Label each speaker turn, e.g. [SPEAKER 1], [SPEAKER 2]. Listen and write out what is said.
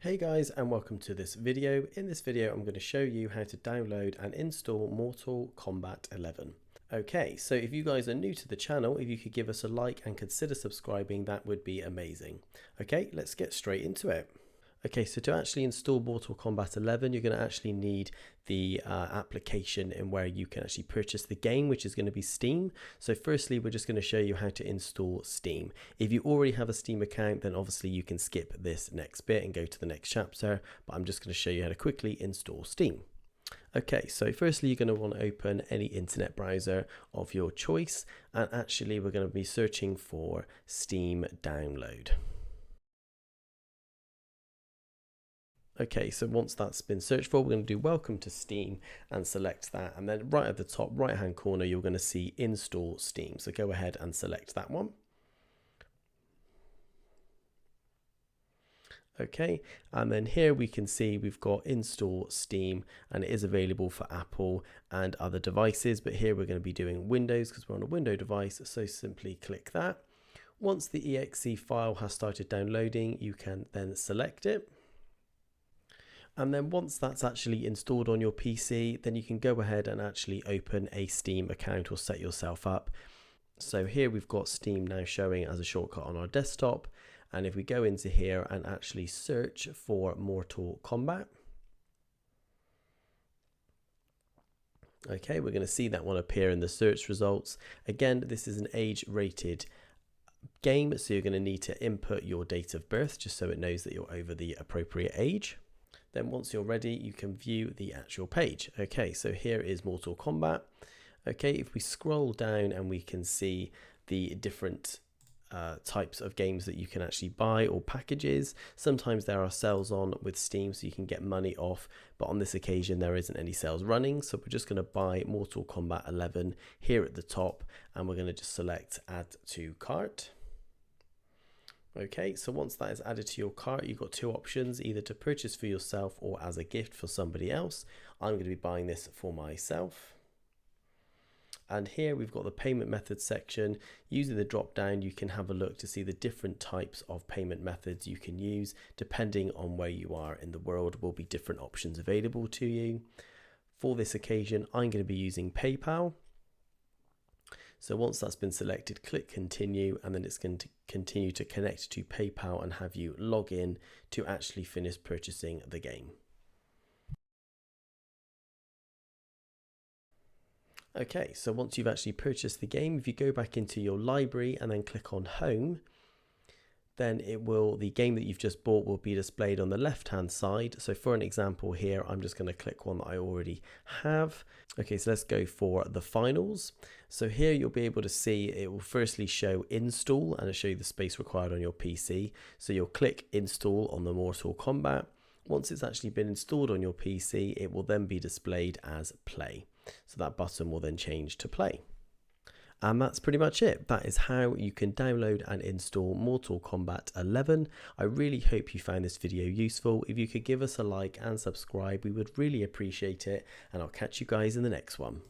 [SPEAKER 1] Hey guys, and welcome to this video. In this video I'm going to show you how to download and install Mortal Kombat 11. Okay, so if you guys are new to the channel, if you could give us a like and consider subscribing, that would be amazing. Okay, let's get straight into it. Okay, so to actually install Mortal Kombat 11, you're going to actually need the application in where you can actually purchase the game, which is going to be Steam. So firstly, we're just going to show you how to install Steam. If you already have a Steam account, then obviously you can skip this next bit and go to the next chapter, but I'm just going to show you how to quickly install Steam. Okay, so firstly, you're going to want to open any internet browser of your choice, and actually we're going to be searching for Steam Download. Okay, so once that's been searched for, we're going to do welcome to Steam and select that. And then right at the top right hand corner, you're going to see install Steam. So go ahead and select that one. Okay, and then here we can see we've got install Steam, and it is available for Apple and other devices. But here we're going to be doing Windows because we're on a Windows device. So simply click that. Once the exe file has started downloading, you can then select it. And then once that's actually installed on your PC, then you can go ahead and actually open a Steam account or set yourself up. So here we've got Steam now showing as a shortcut on our desktop. And if we go into here and actually search for Mortal Kombat, okay, we're going to see that one appear in the search results. Again, this is an age-rated game, so you're going to need to input your date of birth just so it knows that you're over the appropriate age. Then once you're ready, you can view the actual page. Okay, so here is Mortal Kombat. Okay, if we scroll down and we can see the different types of games that you can actually buy or packages. Sometimes there are sales on with Steam so you can get money off, but on this occasion there isn't any sales running. So we're just going to buy Mortal Kombat 11 here at the top, and we're going to just select add to cart. Okay, so once that is added to your cart, you've got two options, either to purchase for yourself or as a gift for somebody else. I'm going to be buying this for myself. And here we've got the payment methods section. Using the drop down, you can have a look to see the different types of payment methods you can use. Depending on where you are in the world, will be different options available to you. For this occasion, I'm going to be using PayPal. So once that's been selected, click continue, and then it's going to continue to connect to PayPal and have you log in to actually finish purchasing the game. Okay, so once you've actually purchased the game, if you go back into your library and then click on home, then the game that you've just bought will be displayed on the left hand side. So for an example here, I'm just going to click one that I already have. Okay, so let's go for the finals. So here you'll be able to see it will firstly show install, and it'll show you the space required on your PC. So you'll click install on the Mortal Kombat. Once it's actually been installed on your PC, it will then be displayed as play. So that button will then change to play. And that's pretty much it. That is how you can download and install Mortal Kombat 11. I really hope you found this video useful. If you could give us a like and subscribe, we would really appreciate it. And I'll catch you guys in the next one.